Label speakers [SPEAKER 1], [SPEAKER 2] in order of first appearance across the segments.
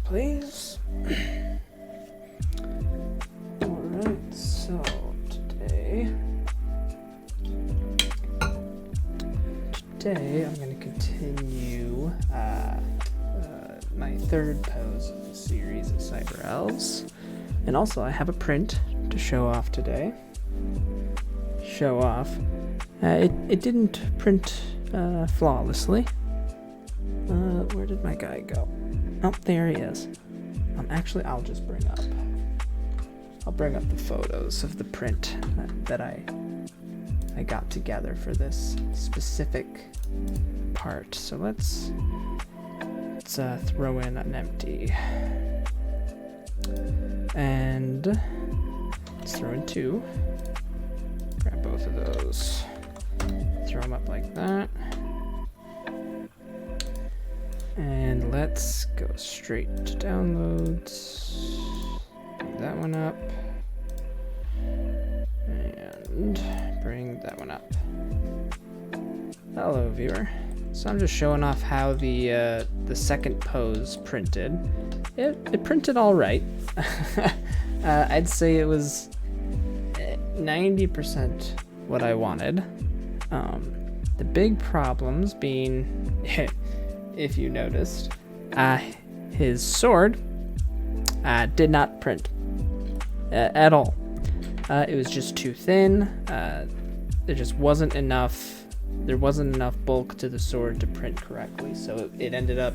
[SPEAKER 1] Please. Alright, so today I'm going to continue my third pose of the series of Cyber Elves. And also I have a print to show off today. It didn't print flawlessly. Where did my guy go? Oh, there he is. Actually, I'll bring up the photos of the print that I got together for this specific part. So let's throw in an empty, and let's throw in two. Grab both of those. Throw them up like that. And let's go straight to downloads. Bring that one up. And bring that one up. Hello, viewer. So I'm just showing off how the second pose printed. It printed all right. I'd say it was 90% what I wanted. The big problems being, if you noticed, his sword did not print at all. It was just too thin. There just wasn't enough. There wasn't enough bulk to the sword to print correctly, so it ended up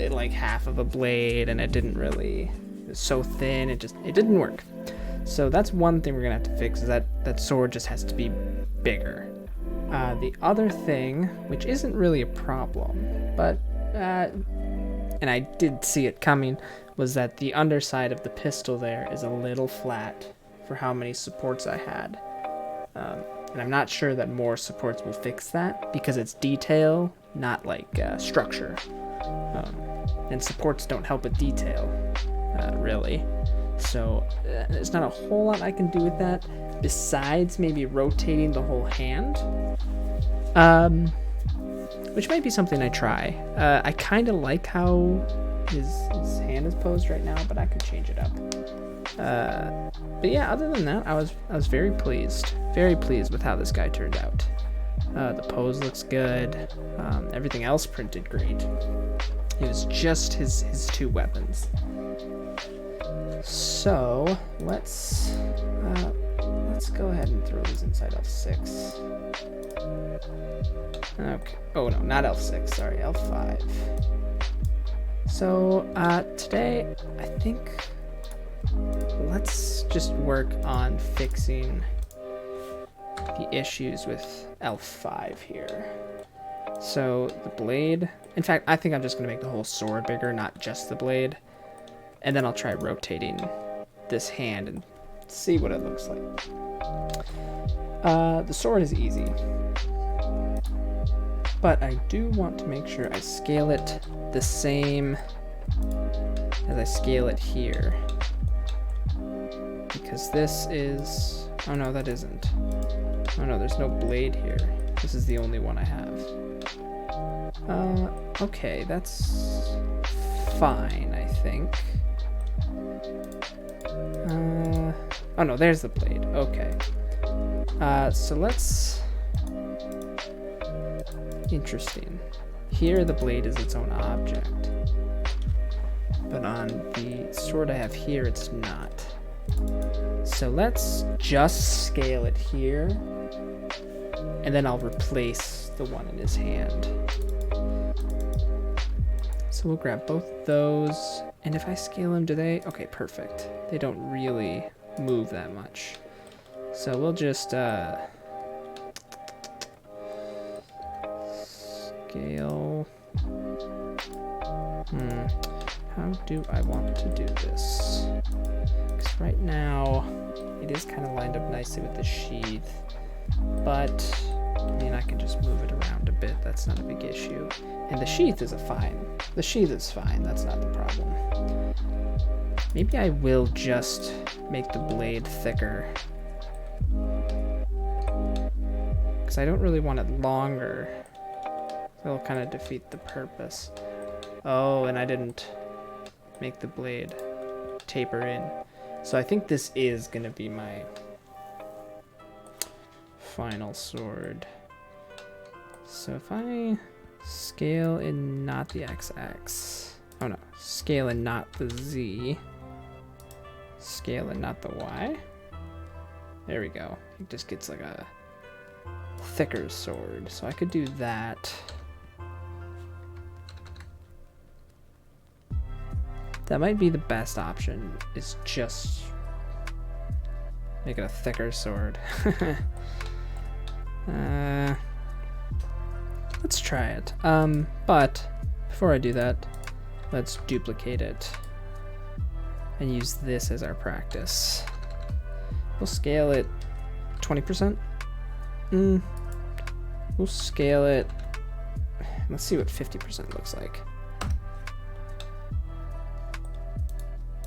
[SPEAKER 1] like half of a blade, and it didn't really. It was so thin. It didn't work. So that's one thing we're gonna have to fix. Is that sword just has to be bigger. The other thing, which isn't really a problem, but and I did see it coming, was that the underside of the pistol there is a little flat for how many supports I had. And I'm not sure that more supports will fix that, because it's detail, not like structure. And supports don't help with detail, really. So there's not a whole lot I can do with that, besides maybe rotating the whole hand. Which might be something I try. I kind of like how his hand is posed right now, but I could change it up. But yeah, other than that, I was very pleased with how this guy turned out. The pose looks good. Everything else printed great. It was just his two weapons. So let's go ahead and throw these inside L6. Okay. Oh no, not L6. Sorry, L5. So today, I think let's just work on fixing the issues with L5 here. So the blade, in fact, I think I'm just gonna make the whole sword bigger, not just the blade. And then I'll try rotating this hand and see what it looks like. The sword is easy, but I do want to make sure I scale it the same as I scale it here. Because this is, oh no, that isn't. Oh no, there's no blade here. This is the only one I have. Okay, that's fine, I think. Oh no, there's the blade. Okay. So let's... Interesting. Here the blade is its own object. But on the sword I have here, it's not. So let's just scale it here. And then I'll replace the one in his hand. So we'll grab both those. And if I scale them, do they? Okay, perfect. They don't really move that much. So we'll just scale. How do I want to do this? Because right now it is kind of lined up nicely with the sheath, but I mean I can just move it around a bit. That's not a big issue. And the sheath is fine. The sheath is fine. That's not the problem. Maybe I will just make the blade thicker. Because I don't really want it longer. That'll kind of defeat the purpose. Oh, and I didn't make the blade taper in. So I think this is going to be my final sword. So if I scale in not the XX. Oh no, scale in not the Z. Scale in not the Y. There we go. It just gets like a thicker sword. So I could do that. That might be the best option, is just make it a thicker sword. Let's try it. But before I do that, let's duplicate it and use this as our practice. We'll scale it 20%. We'll scale it. Let's see what 50% looks like.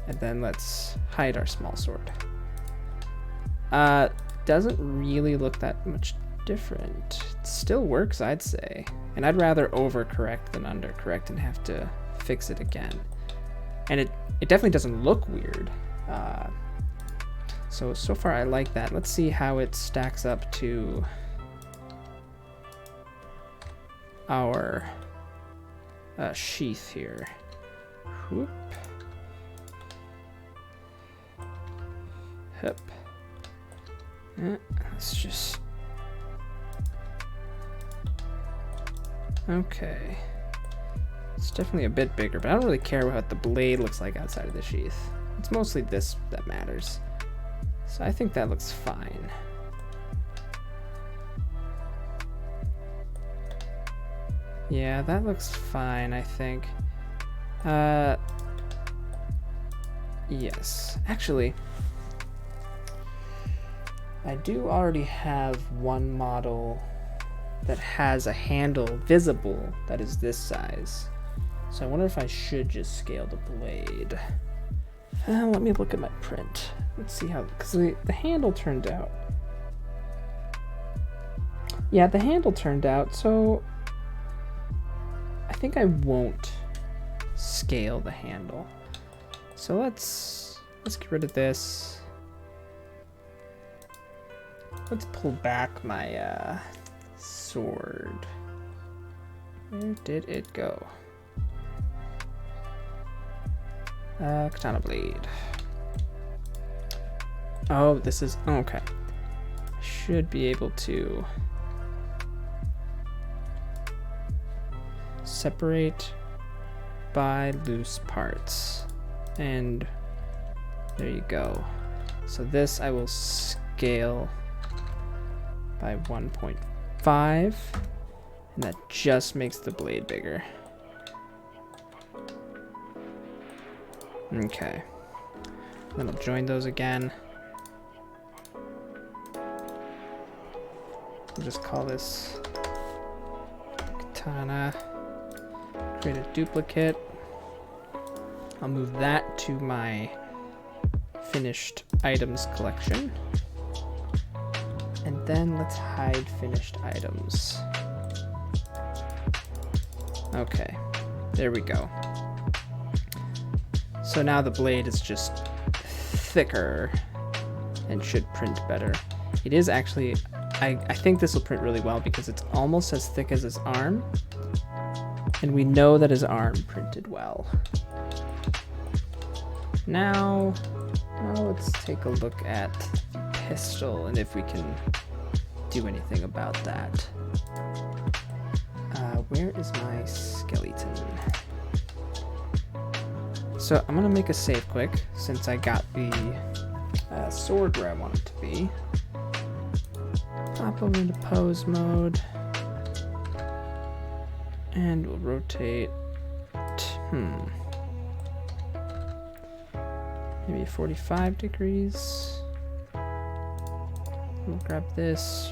[SPEAKER 1] And then let's hide our small sword. Doesn't really look that much different. It still works, I'd say. And I'd rather overcorrect than undercorrect and have to fix it again. And it definitely doesn't look weird. So far I like that. Let's see how it stacks up to our sheath here. Whoop. Hup. Let's just... Okay. It's definitely a bit bigger, but I don't really care what the blade looks like outside of the sheath. It's mostly this that matters. So I think that looks fine. Yeah, that looks fine, I think. Yes. Actually, I do already have one model that has a handle visible that is this size. So I wonder if I should just scale the blade. Let me look at my print. Let's see how, because the handle turned out. Yeah, the handle turned out, so I think I won't scale the handle. So let's get rid of this. Let's pull back my sword. Where did it go? Katana blade. Oh, this is, oh, okay. I should be able to separate by loose parts. And there you go. So this I will scale by 1.5, And that just makes the blade bigger. Okay. Then I'll join those again. We'll just call this katana. Create a duplicate. I'll move that to my finished items collection. And then let's hide finished items. Okay, there we go. So now the blade is just thicker and should print better. It is actually, I think this will print really well because it's almost as thick as his arm. And we know that his arm printed well. Now let's take a look at the pistol and if we can do anything about that. Where is my skeleton? So I'm gonna make a save quick since I got the sword where I want it to be. Pop over into pose mode. And we'll rotate. Maybe 45 degrees. We'll grab this.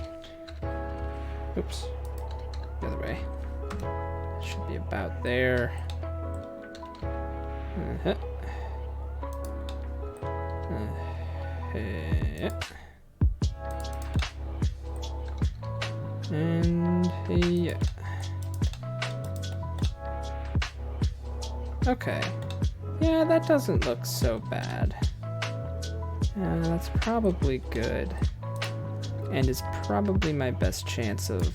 [SPEAKER 1] Oops. The other way. Should be about there. And yeah. Okay. Yeah, that doesn't look so bad. That's probably good. And is probably my best chance of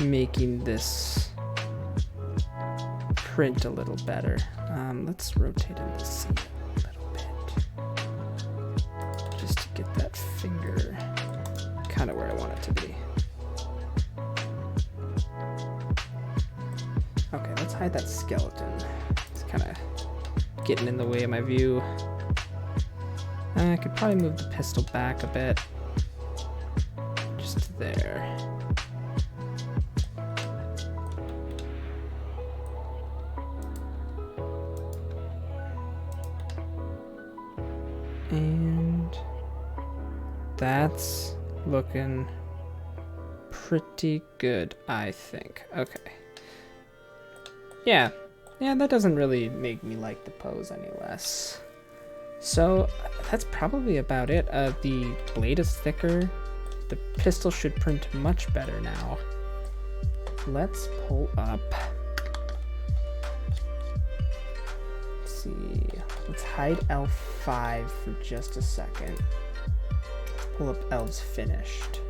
[SPEAKER 1] making this print a little better. Let's rotate in the seat a little bit. Just to get that finger kind of where I want it to be. Okay, let's hide that skeleton. It's kind of getting in the way of my view. I could probably move the pistol back a bit. Just there. And that's looking pretty good, I think. Okay. Yeah, that doesn't really make me like the pose any less. So that's probably about it. The blade is thicker. The pistol should print much better now. Let's pull up. Let's see. Let's hide L5 for just a second. Let's pull up L's finished.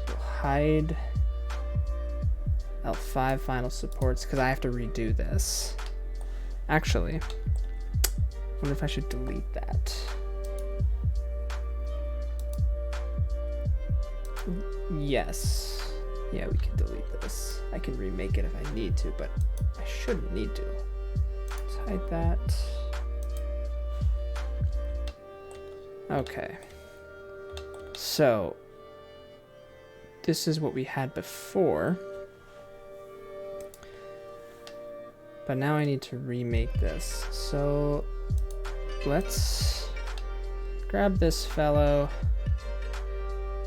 [SPEAKER 1] So hide L5 final supports because I have to redo this. Actually, I wonder if I should delete that. Yes. Yeah, we can delete this. I can remake it if I need to, but I shouldn't need to. Let's hide that. Okay. So, this is what we had before. But now I need to remake this. So let's grab this fellow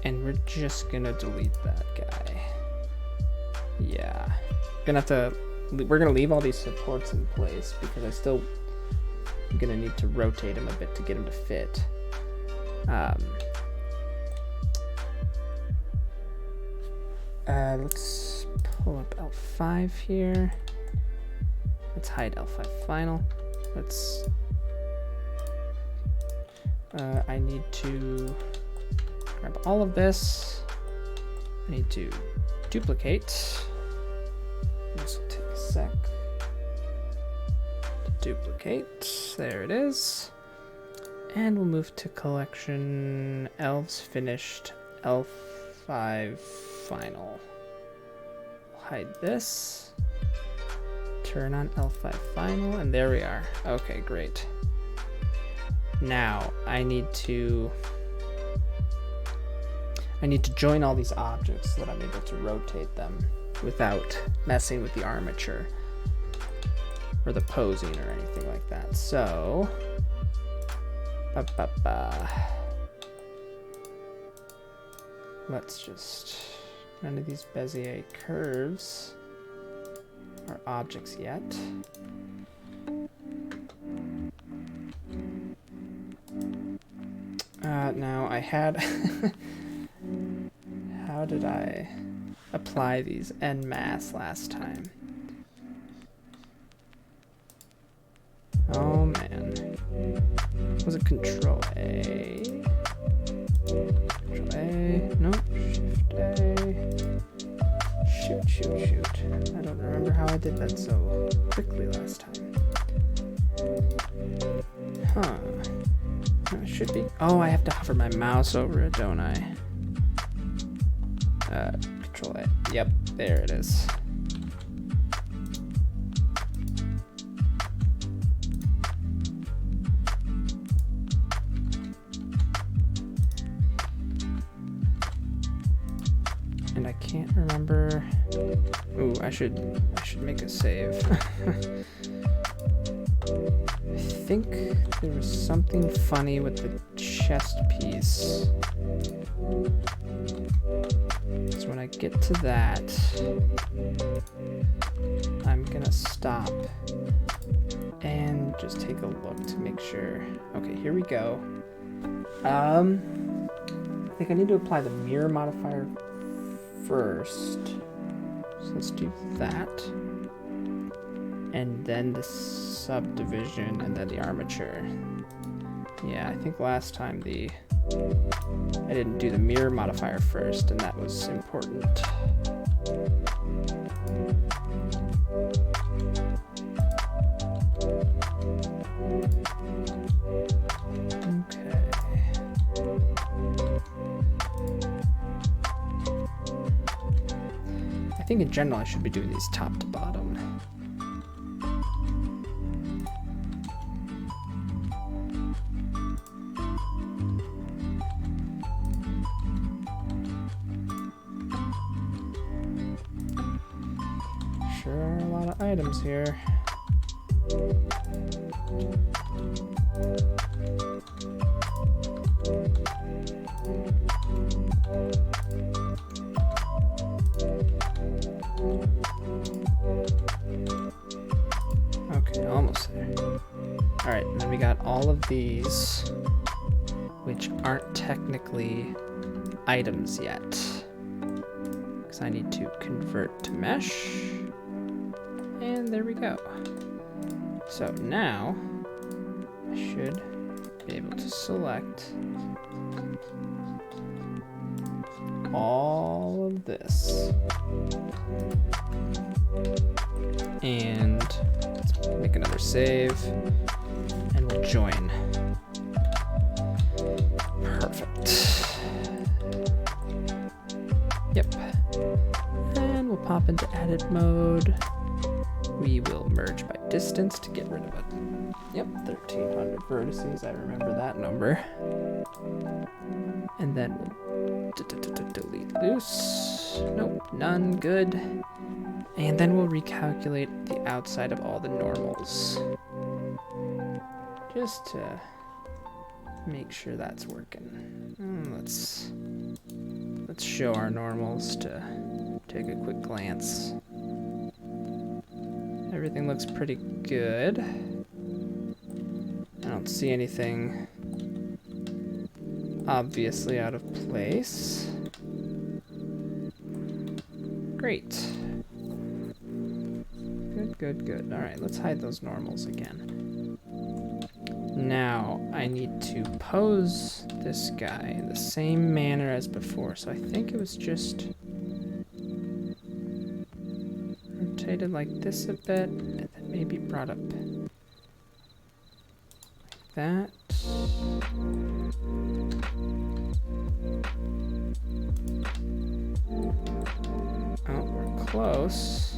[SPEAKER 1] and we're just gonna delete that guy. Yeah. We're gonna leave all these supports in place because I'm gonna need to rotate him a bit to get him to fit. Let's pull up L5 here. Let's hide L5 final. I need to grab all of this. I need to duplicate. This will take a sec. Duplicate. There it is. And we'll move to collection elves finished L5 final. We'll hide this. Turn on L5 final, and there we are. Okay, great. Now I need to I need to join all these objects so that I'm able to rotate them without messing with the armature or the posing or anything like that. So, let's just, none of these Bezier curves are objects yet. Now I had, how did I apply these en masse last time? Oh man. Was it Control A? Control A, nope, Shift A. Shoot. I don't remember how I did that so quickly last time. Huh. It should be, oh, I have to hover my mouse over it, don't I? Control A, yep, there it is. And I can't remember. Ooh, I should make a save. I think there was something funny with the chest piece. So when I get to that, I'm gonna stop and just take a look to make sure. Okay, here we go. I think I need to apply the mirror modifier first. So let's do that. And then the subdivision and then the armature. Yeah, I think last time I didn't do the mirror modifier first, and that was important. Okay. I think in general I should be doing these top to bottom. Sure are a lot of items here. Okay, almost there. All right, and then we got all of these, which aren't technically items yet, because I need to convert to mesh. And there we go. So now I should be able to select all of this. And let's make another save and we'll join. Perfect. Yep. And we'll pop into edit mode. We will merge by distance to get rid of it. Yep, 1300 vertices, I remember that number. And then we'll delete loose. Nope, none, good. And then we'll recalculate the outside of all the normals. Just to make sure that's working. Let's show our normals to take a quick glance. Everything looks pretty good. I don't see anything obviously out of place. Great. Good. All right, let's hide those normals again. Now I need to pose this guy in the same manner as before. So I think it was just rotated like this a bit, and then maybe brought up like that. Oh, we're close.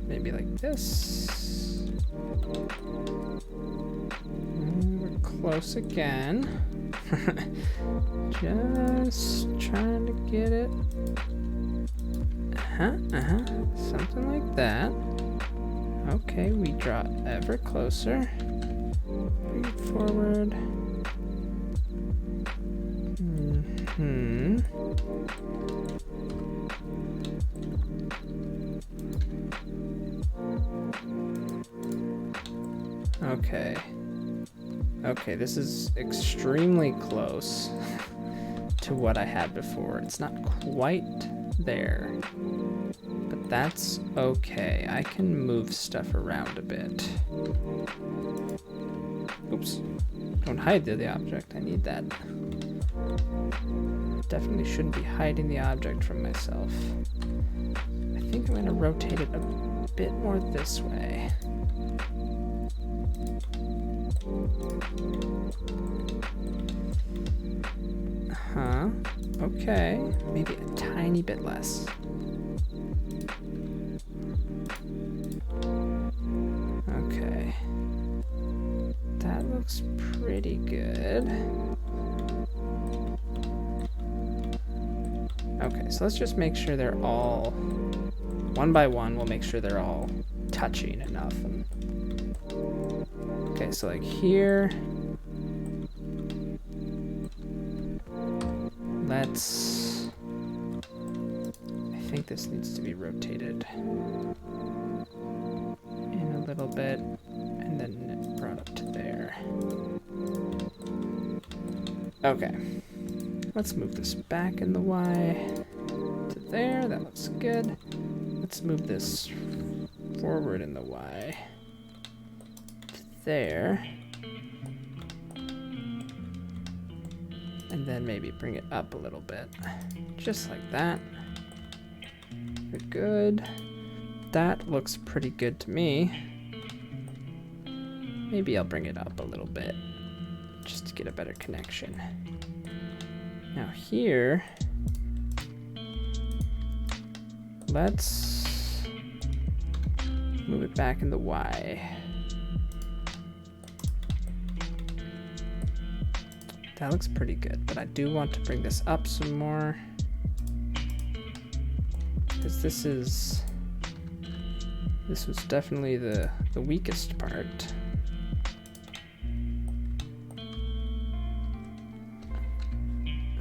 [SPEAKER 1] Maybe like this. close again. Just trying to get it. Something like that. Okay, we draw ever closer. Bring it forward. Okay. Okay, this is extremely close to what I had before. It's not quite there, but that's okay. I can move stuff around a bit. Oops. Don't hide the object. I need that. Definitely shouldn't be hiding the object from myself. I think I'm going to rotate it a bit more this way. Okay. Maybe a tiny bit less. Okay. That looks pretty good. Okay, so let's just make sure they're all, one by one, we'll make sure they're all touching enough. Okay, so like here, I think this needs to be rotated in a little bit, and then brought up to there. Okay, let's move this back in the Y to there. That looks good. Let's move this forward in the Y to there. And then maybe bring it up a little bit. Just like that. We're good. That looks pretty good to me. Maybe I'll bring it up a little bit, just to get a better connection. Now here, let's move it back in the Y. That looks pretty good, but I do want to bring this up some more, because this was definitely the weakest part.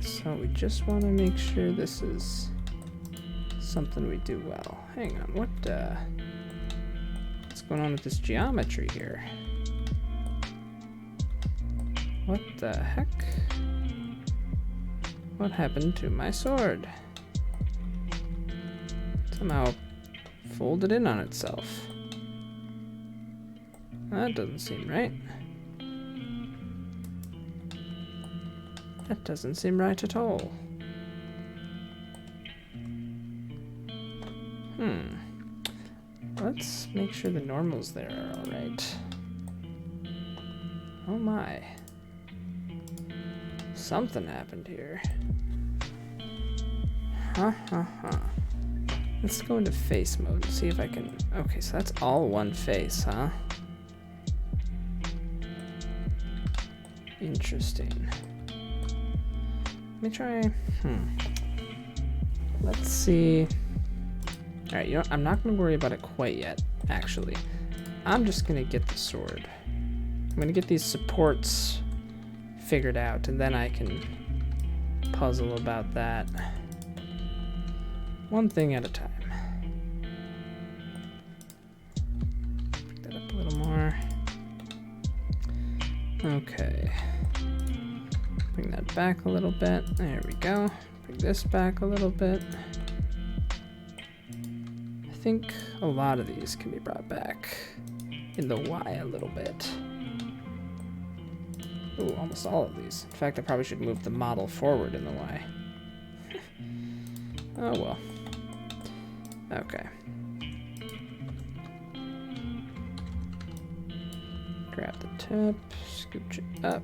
[SPEAKER 1] So we just want to make sure this is something we do well. Hang on, what's going on with this geometry here? What the heck? What happened to my sword? Somehow folded in on itself. That doesn't seem right. That doesn't seem right at all. Let's make sure the normals there are all right. Oh my. Something happened here. Let's go into face mode and see if I can... Okay, so that's all one face, huh? Interesting. Let me try... Let's see... Alright, you know, I'm not going to worry about it quite yet, actually. I'm just going to get the sword. I'm going to get these supports figured out, and then I can puzzle about that. One thing at a time. Pick that up a little more. Okay. Bring that back a little bit. There we go. Bring this back a little bit. I think a lot of these can be brought back in the Y a little bit. Ooh, almost all of these. In fact, I probably should move the model forward in the Y. Oh well. Okay. Grab the tip, scooch it up.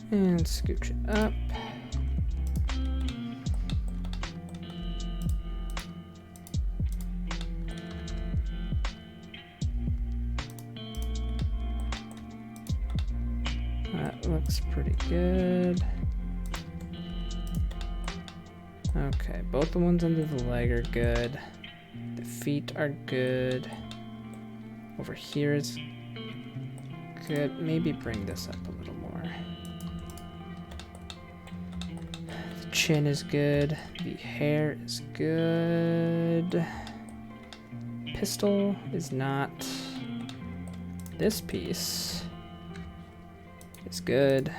[SPEAKER 1] And scooch it up. That looks pretty good. Okay, both the ones under the leg are good. The feet are good. Over here is good. Maybe bring this up a little more. The chin is good. The hair is good. Pistol is not. This piece is good.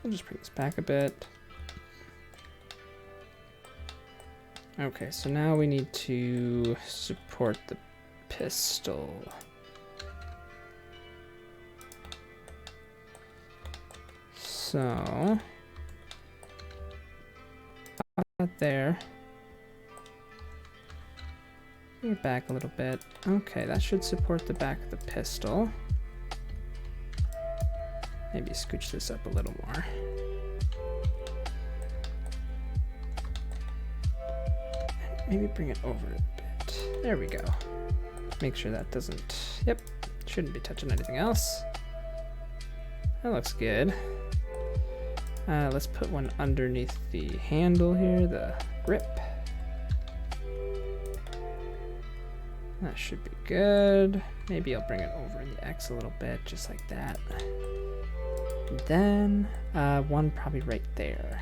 [SPEAKER 1] I'll just bring this back a bit. Okay, so now we need to support the pistol. So, there. Bring it back a little bit. Okay, that should support the back of the pistol. Maybe scooch this up a little more. Maybe bring it over a bit. There we go. Make sure that doesn't... Yep, shouldn't be touching anything else. That looks good. Let's put one underneath the handle here, the grip. That should be good. Maybe I'll bring it over in the X a little bit, just like that. And then one probably right there.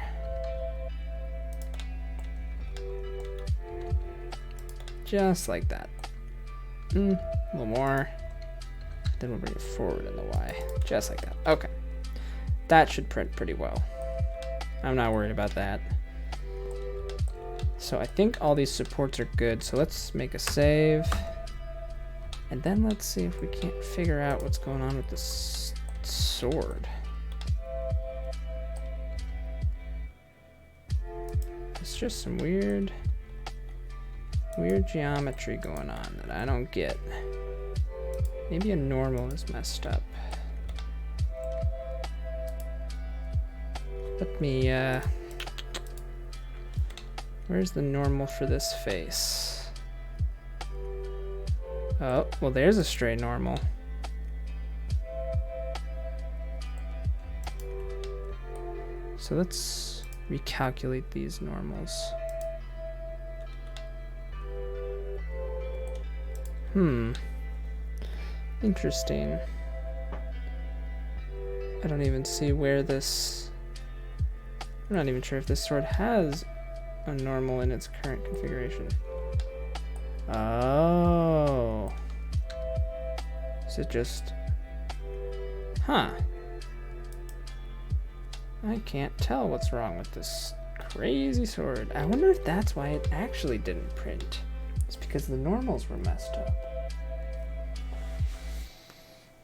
[SPEAKER 1] Just like that. A little more. Then we'll bring it forward in the Y. Just like that. Okay. That should print pretty well. I'm not worried about that. So I think all these supports are good. So let's make a save. And then let's see if we can't figure out what's going on with this sword. It's just some weird geometry going on that I don't get. Maybe a normal is messed up. Let me, where's the normal for this face? Oh, well there's a straight normal. So let's recalculate these normals. Interesting. I don't even see where this... I'm not even sure if this sword has a normal in its current configuration. Oh. Is it just... Huh. I can't tell what's wrong with this crazy sword. I wonder if that's why it actually didn't print. It's because the normals were messed up.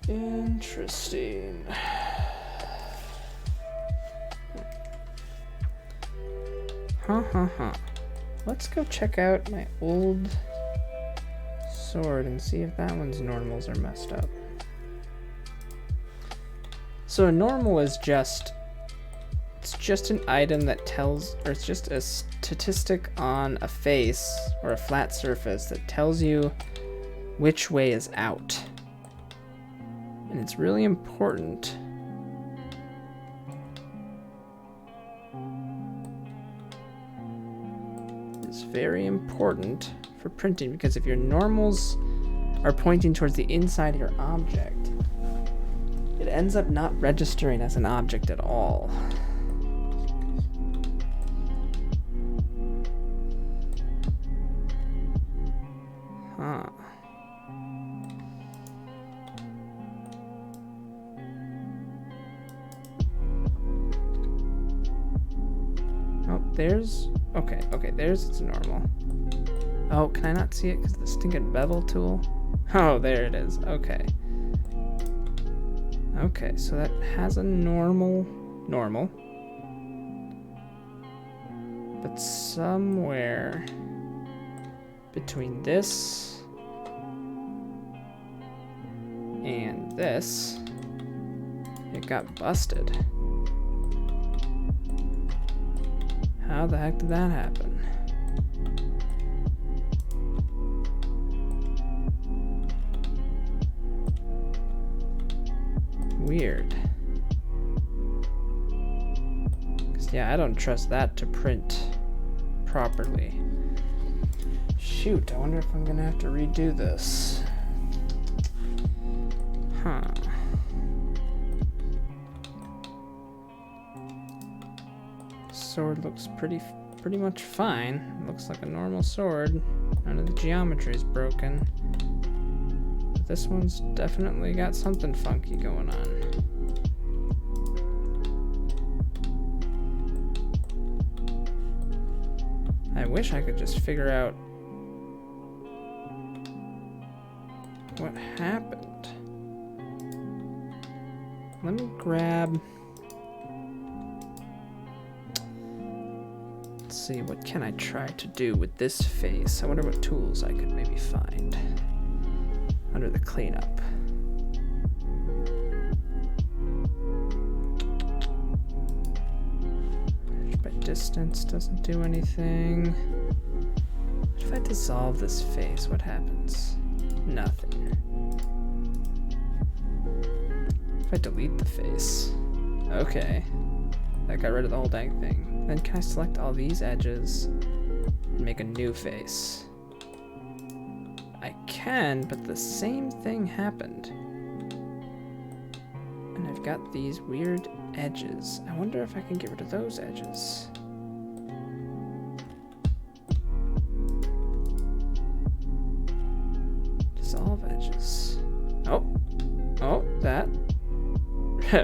[SPEAKER 1] Interesting. Let's go check out my old sword and see if that one's normals are messed up. So a normal is just... It's just an item that tells, or it's just a statistic on a face or a flat surface that tells you which way is out. And it's really important. It's very important for printing because if your normals are pointing towards the inside of your object, it ends up not registering as an object at all. There's, okay, there's its normal. Oh, can I not see it because of the stinking bevel tool? Oh, there it is, okay. Okay, so that has a normal. But somewhere between this and this, it got busted. How the heck did that happen? weird. Cause yeah, I don't trust that to print properly. Shoot, I wonder if I'm gonna have to redo this. Huh. Sword looks pretty much fine. Looks like a normal sword. None of the geometry is broken. But this one's definitely got something funky going on. I wish I could just figure out what happened. Let me grab... Let's see, what can I try to do with this face? I wonder what tools I could maybe find under the cleanup. By distance doesn't do anything. What if I dissolve this face? What happens? Nothing. If I delete the face? Okay. That got rid of the whole dang thing. Then can I select all these edges and make a new face? I can, but the same thing happened. And I've got these weird edges. I wonder if I can get rid of those edges. Dissolve edges. Oh, that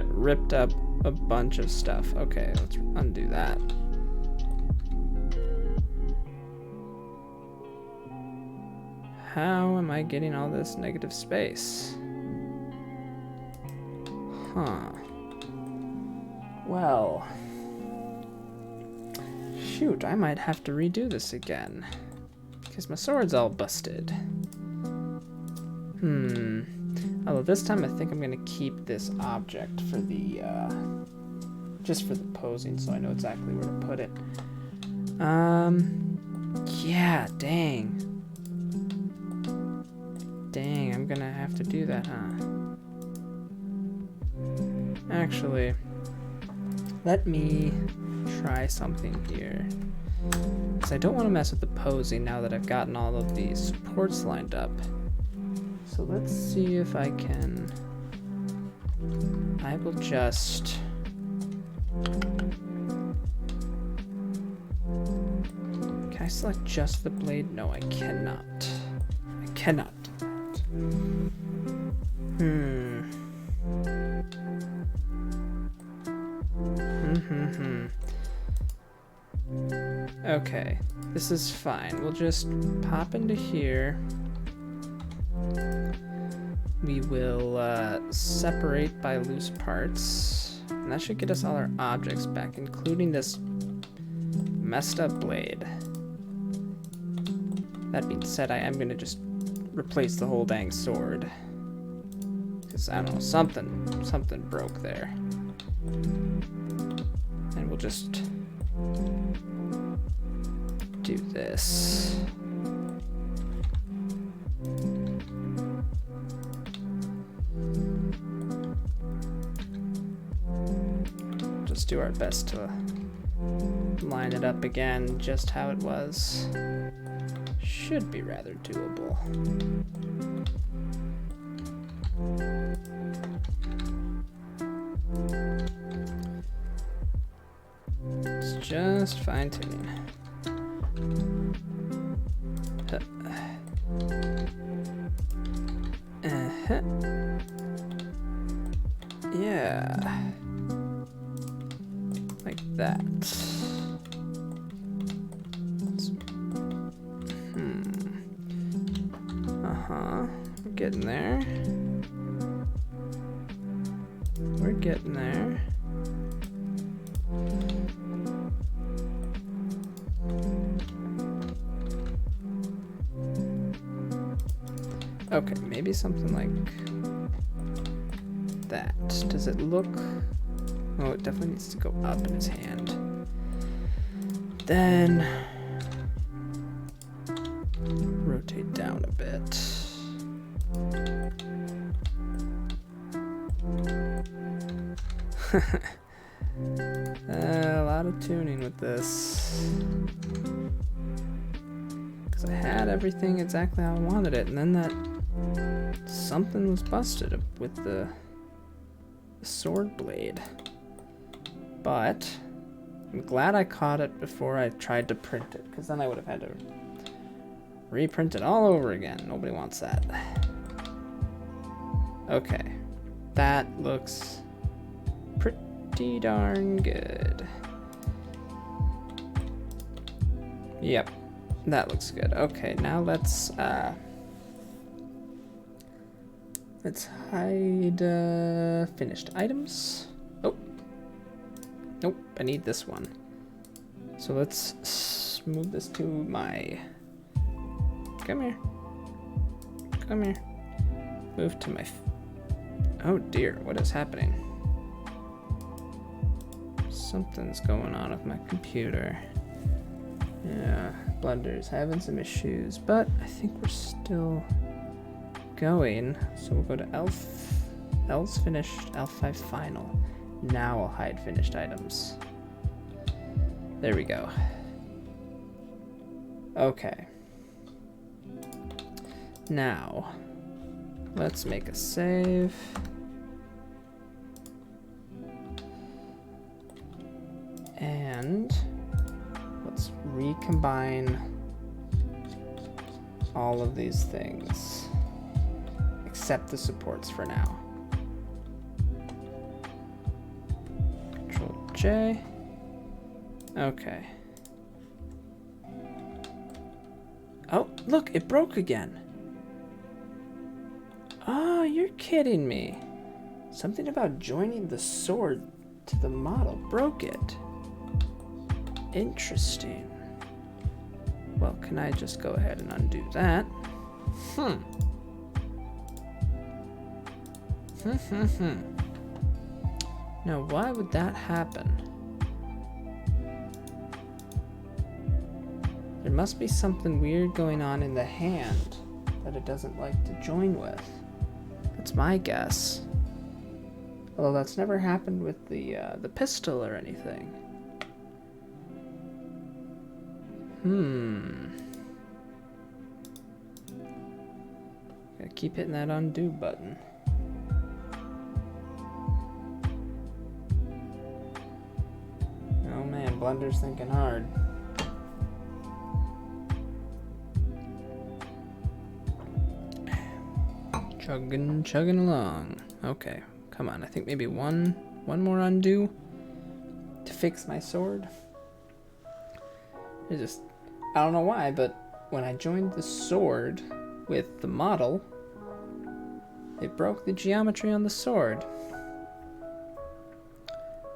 [SPEAKER 1] ripped up a bunch of stuff. Okay, let's undo that. How am I getting all this negative space? Huh. Well, shoot, I might have to redo this again, because my sword's all busted. Although this time I think I'm gonna keep this object for the, just for the posing, so I know exactly where to put it. Yeah, dang. Dang, I'm gonna have to do that, huh? Actually, let me try something here. Because I don't want to mess with the posing now that I've gotten all of these supports lined up. So let's see if I can... I will just... Can I select just the blade? No, I cannot. I cannot do that. Okay, this is fine. We'll just pop into here. We will separate by loose parts. And that should get us all our objects back, including this messed up blade. That being said, I am gonna just replace the whole dang sword. Because, I don't know, something broke there. And we'll just do this. Just do our best to line it up again just how it was. Should be rather doable. It's just fine-tuning. Yeah. Like that. We're getting there. We're getting there. Okay, maybe something like that. Does it look... Oh, it definitely needs to go up in his hand. Then... rotate down a bit. A lot of tuning with this. Because I had everything exactly how I wanted it, and then that something was busted with the sword blade. But I'm glad I caught it before I tried to print it, because then I would have had to reprint it all over again. Nobody wants that. Okay. That looks pretty darn good. Yep. That looks good. Okay, now let's hide finished items. Oh. Nope, I need this one. So let's move this to my... Come here. Come here. Move to my... Oh dear, what is happening? Something's going on with my computer. Yeah, Blunder's having some issues, but I think we're still going. So we'll go to L's finished, L5 final. Now I'll hide finished items. There we go. Okay. Now, let's make a save. And let's recombine all of these things, except the supports for now. Control J. Okay. Oh, look, it broke again. Oh, you're kidding me. Something about joining the sword to the model broke it. Interesting. Well, can I just go ahead and undo that? Now, why would that happen? There must be something weird going on in the hand that it doesn't like to join with. That's my guess. Although that's never happened with the pistol or anything. Gotta keep hitting that undo button. Oh man, Blunder's thinking hard. Chugging along. Okay, come on. I think maybe one more undo to fix my sword. I don't know why, but when I joined the sword with the model, it broke the geometry on the sword.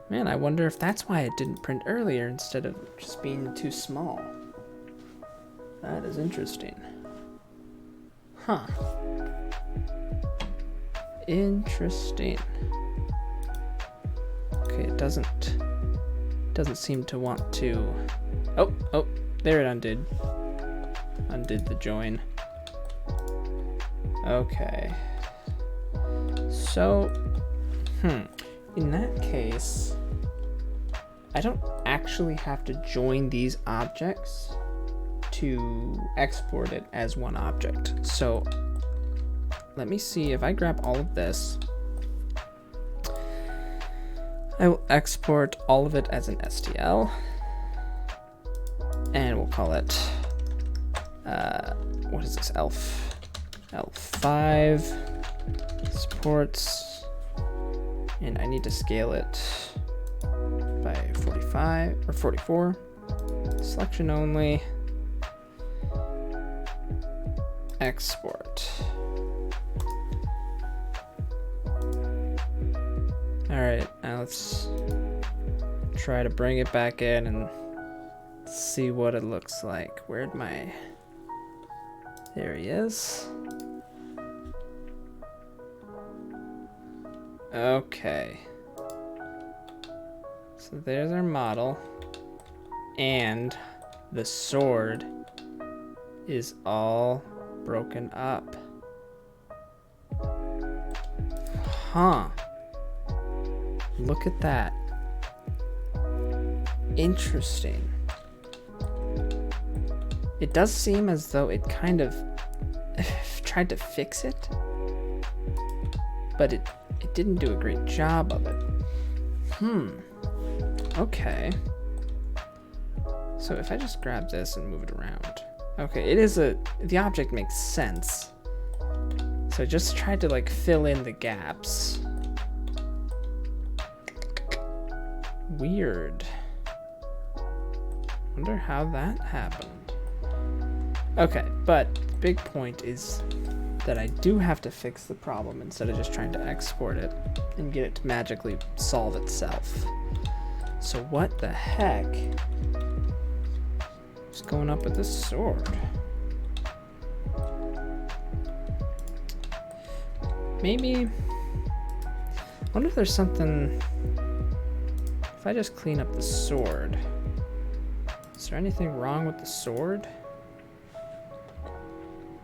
[SPEAKER 1] Man, I wonder if that's why it didn't print earlier instead of just being too small. That is interesting. Huh. Interesting. Okay, it doesn't seem to want to... Oh, there it undid. Undid the join. Okay. So, in that case, I don't actually have to join these objects to export it as one object. So, let me see if I grab all of this. I will export all of it as an STL. And we'll call it, what is this, L5 supports, and I need to scale it by 45 or 44, selection only, export. All right, now let's try to bring it back in and see what it looks like. Where'd my... There he is. Okay. So there's our model. And the sword is all broken up. Huh. Look at that. Interesting. It does seem as though it kind of tried to fix it, but it didn't do a great job of it. Okay. So if I just grab this and move it around. Okay, the object makes sense. So I just tried to like fill in the gaps. Weird. Wonder how that happened. Okay, but the big point is that I do have to fix the problem instead of just trying to export it and get it to magically solve itself. So what the heck is going up with this sword? Maybe, I wonder if there's something, if I just clean up the sword, is there anything wrong with the sword?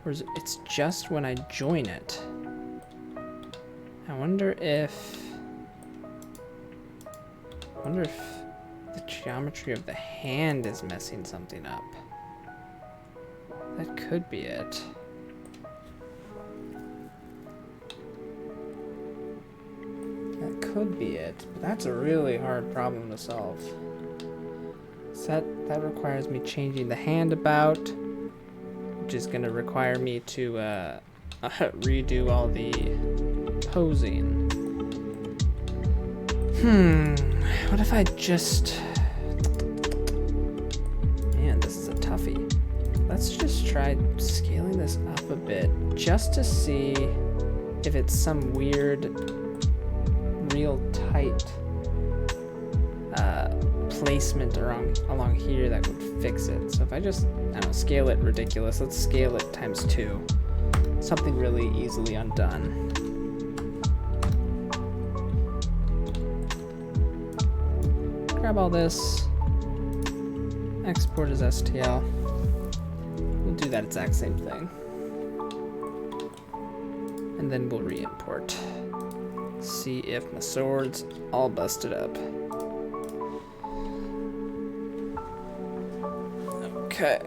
[SPEAKER 1] Or is it's just when I join it? I wonder if the geometry of the hand is messing something up. That could be it. That could be it. But that's a really hard problem to solve. So that requires me changing the hand about, which is going to require me to redo all the posing. What if I just... Man, this is a toughie. Let's just try scaling this up a bit, just to see if it's some weird, real tight placement along here that would fix it. So if I just, I don't know, scale it ridiculous, let's scale it times 2. Something really easily undone. Grab all this, export as STL. We'll do that exact same thing. And then we'll re-import. See if my sword's all busted up. Okay.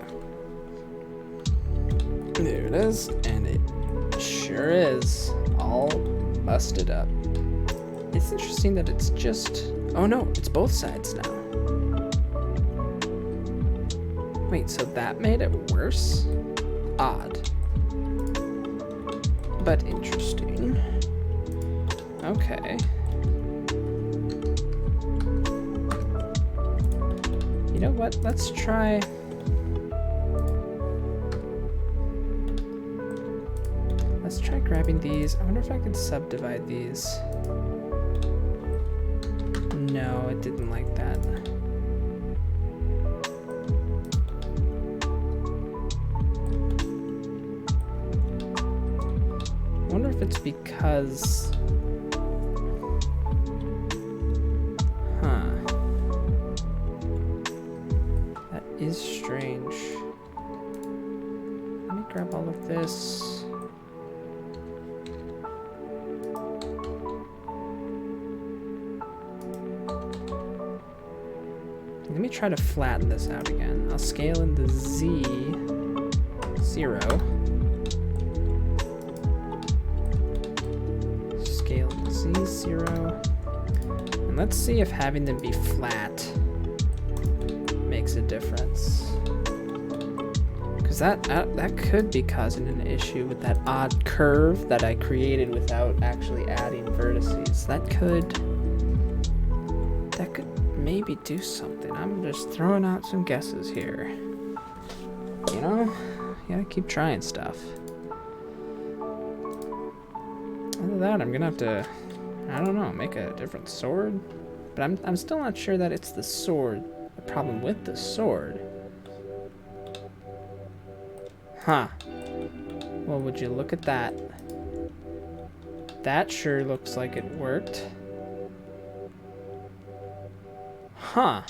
[SPEAKER 1] There it is, and it sure is all busted up. It's interesting that it's just... Oh no, it's both sides now. Wait, so that made it worse? Odd. But interesting. Okay. You know what? Let's try... Let's try grabbing these. I wonder if I could subdivide these. No, it didn't like that. I wonder if it's because... That is strange. Let me grab all of this. Let me try to flatten this out again. I'll scale in the Z0. Scale in the Z0. And let's see if having them be flat makes a difference. Because that could be causing an issue with that odd curve that I created without actually adding vertices. That could maybe do something. I'm just throwing out some guesses here. You know, you gotta keep trying stuff. Other than that, I'm gonna have to, I don't know, make a different sword. But I'm still not sure that it's the sword, the problem with the sword. Huh. Well, would you look at that? That sure looks like it worked. Huh.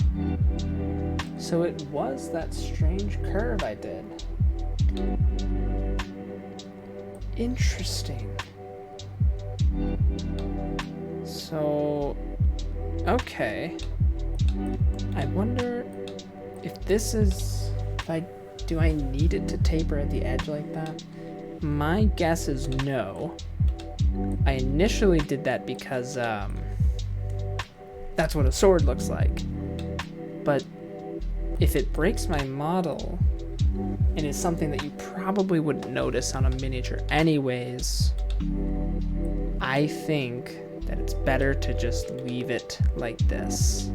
[SPEAKER 1] So it was that strange curve I did. Interesting. So Okay. I wonder if this is... do I need it to taper at the edge like that? My guess is no. I initially did that because that's what a sword looks like. But if it breaks my model and is something that you probably wouldn't notice on a miniature anyways, I think that it's better to just leave it like this.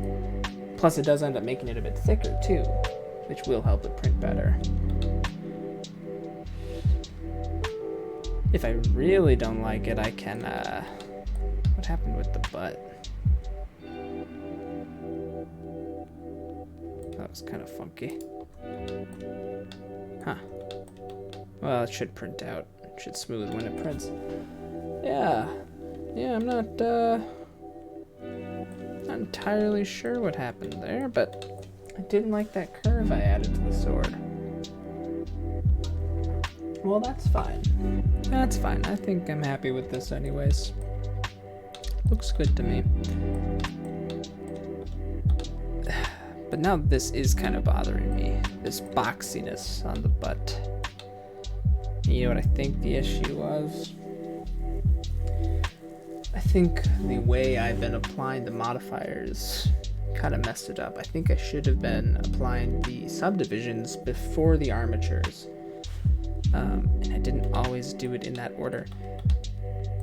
[SPEAKER 1] Plus it does end up making it a bit thicker too, which will help it print better. If I really don't like it, I can, what happened with the butt? That was kind of funky. Huh. Well, it should print out. It should smooth when it prints. Yeah. Yeah, I'm not entirely sure what happened there, but I didn't like that curve I added to the sword. Well, that's fine. That's fine. I think I'm happy with this anyways. Looks good to me. But now this is kind of bothering me. This boxiness on the butt. You know what I think the issue was? I think the way I've been applying the modifiers kind of messed it up. I think I should have been applying the subdivisions before the armatures. And I didn't always do it in that order,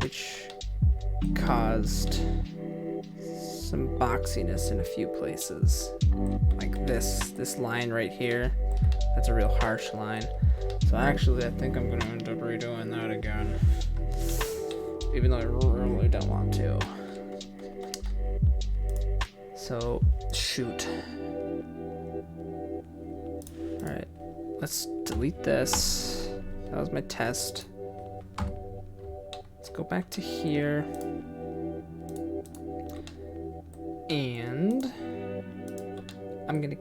[SPEAKER 1] which caused some boxiness in a few places. Like this line right here, that's a real harsh line. So actually I think I'm gonna end up redoing that again, even though I really don't want to. So, shoot. Alright, let's delete this. That was my test. Let's go back to here. And I'm gonna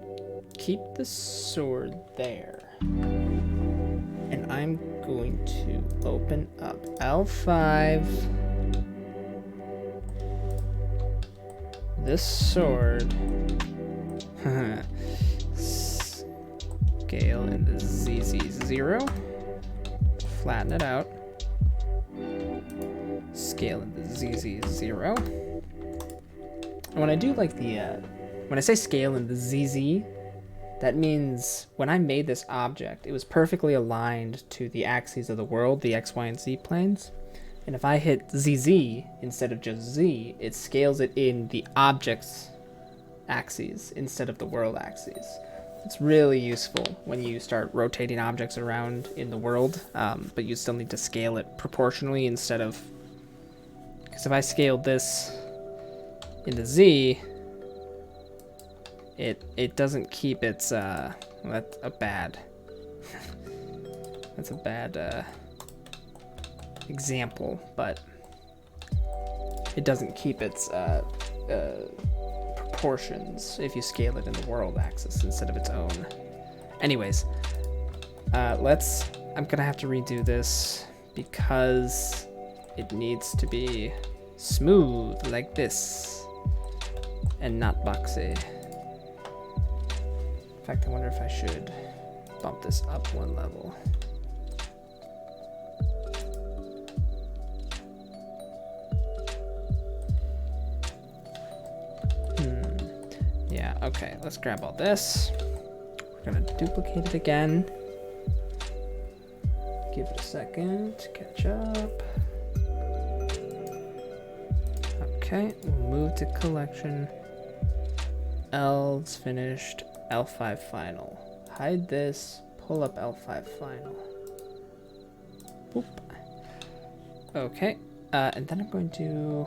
[SPEAKER 1] keep the sword there. And I'm going to open up L5. This sword. Scale in the ZZ0. Flatten it out. Scale in the ZZ0. And when I do like the, when I say scale in the ZZ, that means when I made this object, it was perfectly aligned to the axes of the world, the X, Y, and Z planes. And if I hit ZZ instead of just Z, it scales it in the object's axes instead of the world axes. It's really useful when you start rotating objects around in the world, but you still need to scale it proportionally instead of... Because if I scaled this in the Z, it doesn't keep its, that's a bad, that's a bad example, but it doesn't keep its proportions if you scale it in the world axis instead of its own. Anyways, I'm gonna have to redo this because it needs to be smooth like this and not boxy. In fact, I wonder if I should bump this up one level. Yeah, okay, let's grab all this. We're gonna duplicate it again. Give it a second to catch up. Okay, we'll move to collection. L's finished, L5 final. Hide this, pull up L5 final. Boop. Okay, and then I'm going to...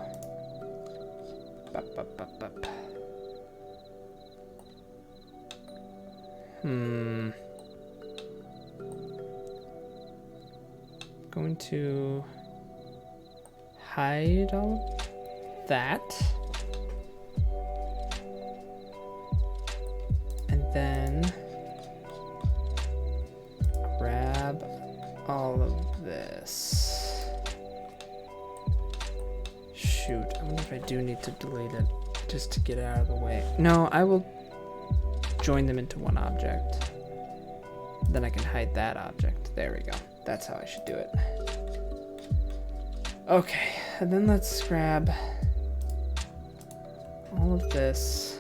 [SPEAKER 1] Going to hide all of that. And then grab all of this. Shoot, I wonder if I do need to delete it. just to get it out of the way. No, I will join them into one object. Then I can hide that object. There we go. That's how I should do it. Okay, and then let's grab all of this.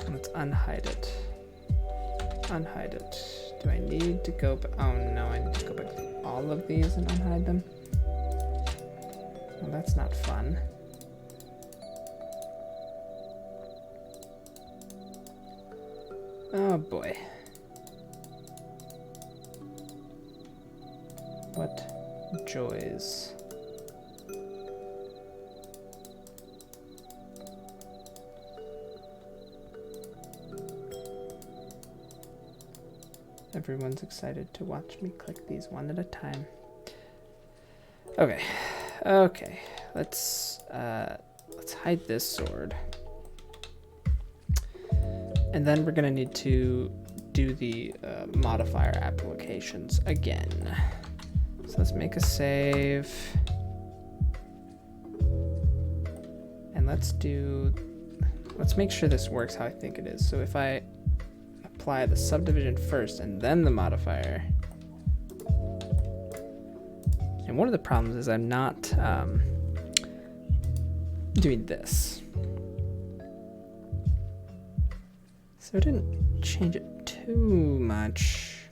[SPEAKER 1] And let's unhide it. Unhide it. Do I need to go back? Oh no, I need to go back to all of these and unhide them. Well, that's not fun. Oh boy. What joys. Everyone's excited to watch me click these one at a time. Okay. Okay. Let's hide this sword. And then we're gonna need to do the modifier applications again. So let's make a save. And let's make sure this works how I think it is. So if I apply the subdivision first and then the modifier. And one of the problems is I'm not doing this. So it didn't change it too much.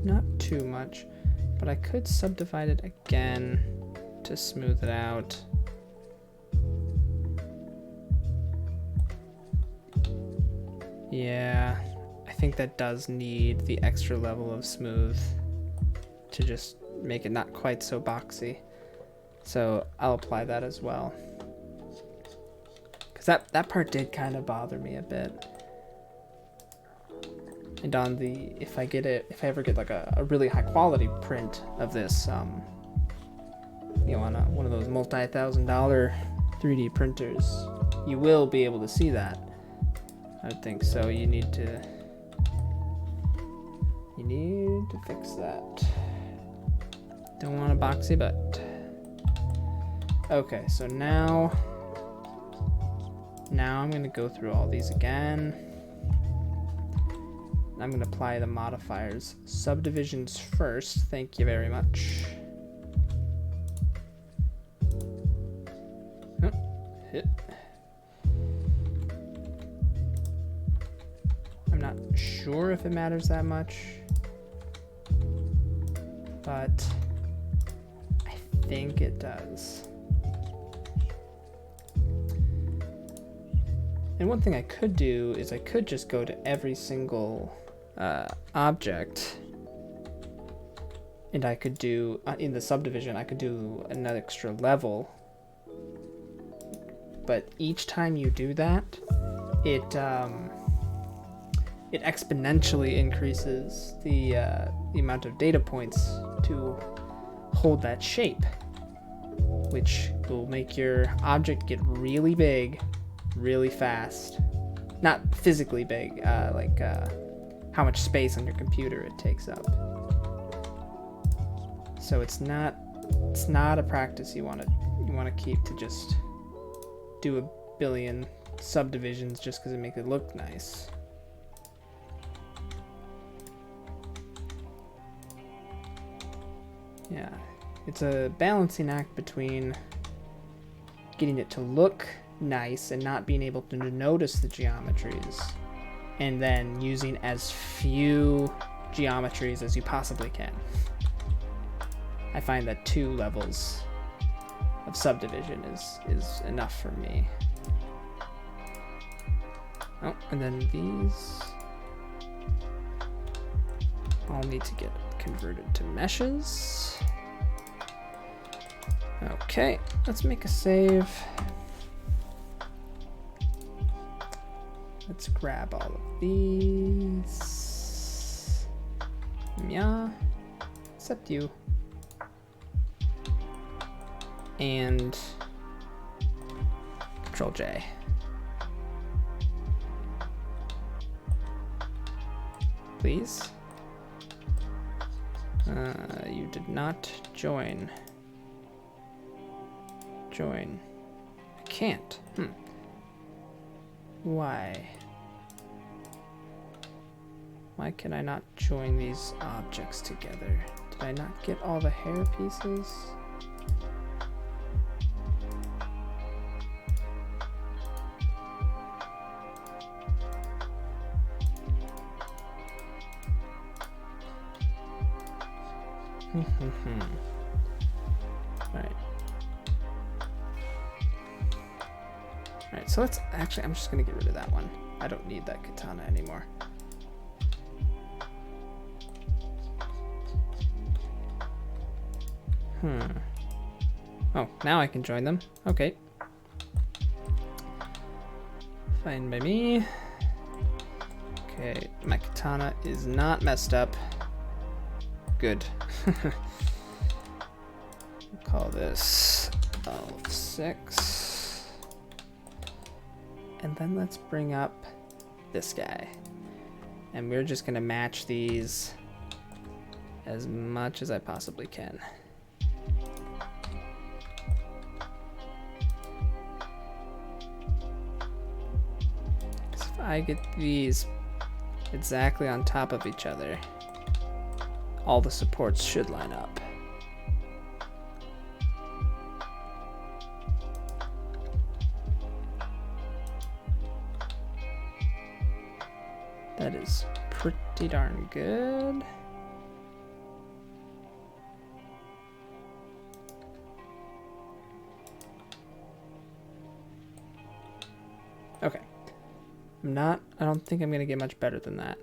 [SPEAKER 1] Not too much, but I could subdivide it again to smooth it out. Yeah, I think that does need the extra level of smooth to just make it not quite so boxy. So I'll apply that as well. Because that part did kind of bother me a bit. And on the, if I ever get like a really high quality print of this, you know, on one of those multi-$1,000 3D printers, you will be able to see that. I would think so. You need to fix that. Don't want a boxy butt. Okay, so now I'm gonna go through all these again. I'm gonna apply the modifiers. Subdivisions first, thank you very much. Oh, hit. I'm not sure if it matters that much, but I think it does. And one thing I could do is I could just go to every single object, and I could do, in the subdivision, I could do another extra level. But each time you do that, it exponentially increases the amount of data points to hold that shape, which will make your object get really big, really fast. Not physically big, like how much space on your computer it takes up. So it's not a practice you want to keep to just do a billion subdivisions just because it makes it look nice. Yeah, it's a balancing act between getting it to look nice and not being able to notice the geometries, and then using as few geometries as you possibly can. I find that 2 levels of subdivision is enough for me. Oh, and then these all need to get converted to meshes. Okay, let's make a save. Let's grab all of these. Yeah, except you. And Control J. Please. You did not join. Join. I can't. Why? Why can I not join these objects together? Did I not get all the hair pieces? Alright. Alright, so let's actually, I'm just gonna get rid of that one. I don't need that katana anymore. Oh, now I can join them. Okay. Fine by me. Okay, my katana is not messed up. Good. We'll call this L6. And then let's bring up this guy. And we're just gonna match these as much as I possibly can. If I get these exactly on top of each other, all the supports should line up. That is pretty darn good. Okay. I don't think I'm gonna get much better than that.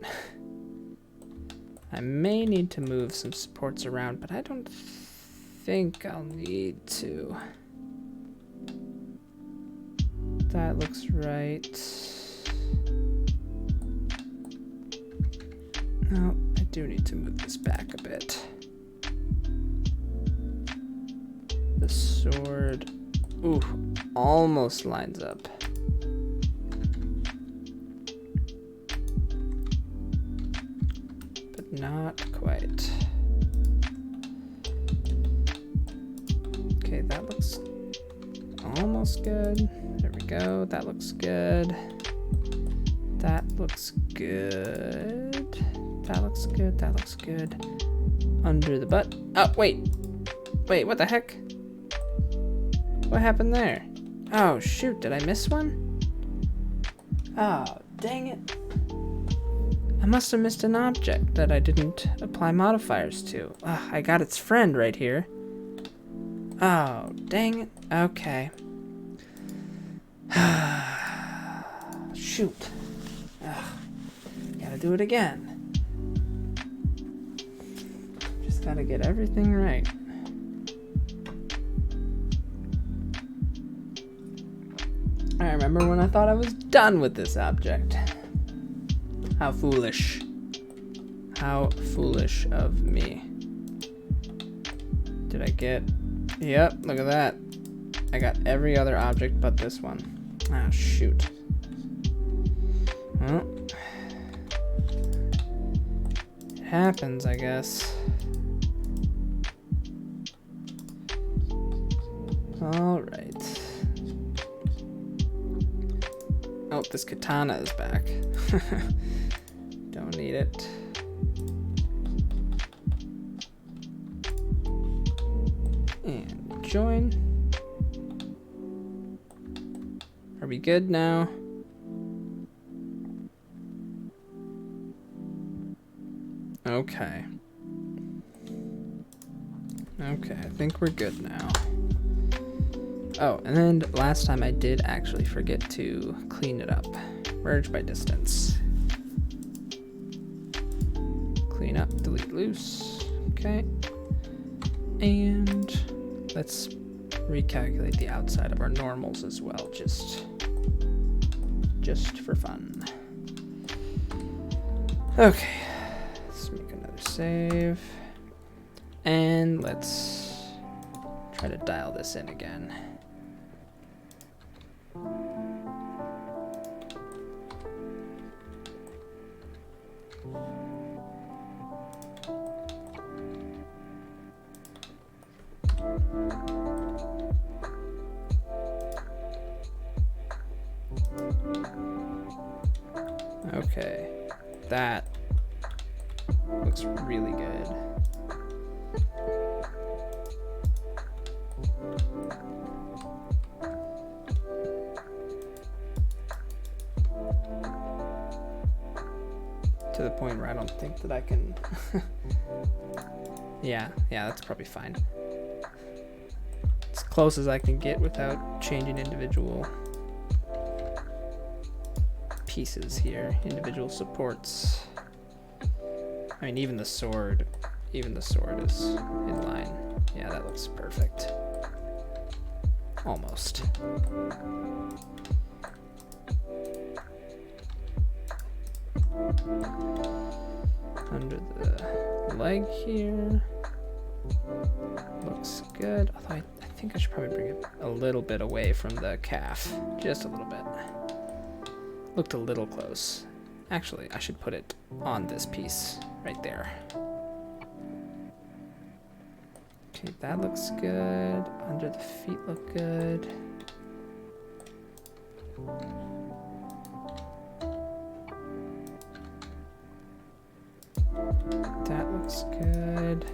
[SPEAKER 1] I may need to move some supports around, but I don't think I'll need to. That looks right. No, I do need to move this back a bit. The sword, ooh, almost lines up. But not quite. Okay, that looks almost good. There we go, that looks good. That looks good. That looks good, that looks good. Under the butt. Oh, wait. Wait, what the heck? What happened there? Oh, shoot, did I miss one? Oh, dang it. I must have missed an object that I didn't apply modifiers to. Ugh, I got its friend right here. Oh, dang it. Okay. Shoot. Ugh, gotta do it again. Just gotta get everything right. I remember when I thought I was done with this object. How foolish. How foolish of me. Did I get... Yep, look at that. I got every other object but this one. Ah, shoot. Well, it happens, I guess. Alright. Oh, this katana is back. Don't need it. And join. Are we good now? Okay. Okay, I think we're good now. Oh, and then last time I did actually forget to clean it up. Merge by distance. Clean up, delete loose. Okay. And let's recalculate the outside of our normals as well, just for fun. Okay. Let's make another save. And let's try to dial this in again. Okay, that looks really good. To the point where I don't think that I can. Yeah, that's probably fine. As close as I can get without changing individual pieces here, individual supports. I mean, even the sword is in line. Yeah, that looks perfect. Almost. Under the leg here. Looks good. Although I think I should probably bring it a little bit away from the calf. Just a little bit. Looked a little close. Actually, I should put it on this piece right there. Okay, that looks good. Under the feet look good. That looks good.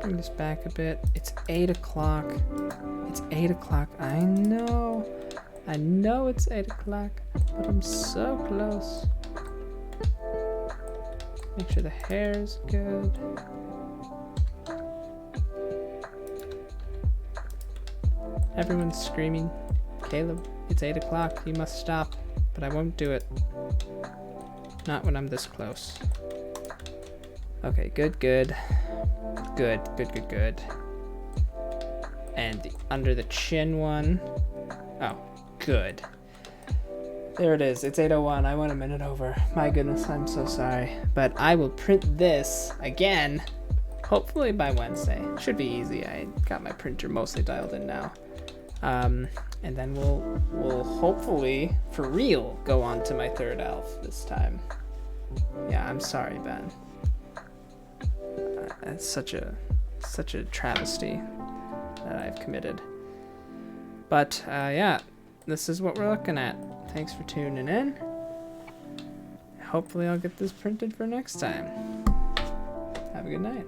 [SPEAKER 1] Bring this back a bit. It's 8 o'clock. It's 8 o'clock. I know it's 8 o'clock, but I'm so close. Make sure the hair's good. Everyone's screaming, Caleb, it's 8 o'clock, you must stop. But I won't do it. Not when I'm this close. Okay, good. Good. And the under the chin one. Oh, good. There it is. It's 8:01. I went a minute over. My goodness, I'm so sorry. But I will print this again, hopefully by Wednesday. Should be easy. I got my printer mostly dialed in now. And then we'll hopefully, for real, go on to my third elf this time. Yeah, I'm sorry, Ben. That's such a travesty that I've committed. But yeah, this is what we're looking at. Thanks for tuning in. Hopefully I'll get this printed for next time. Have a good night.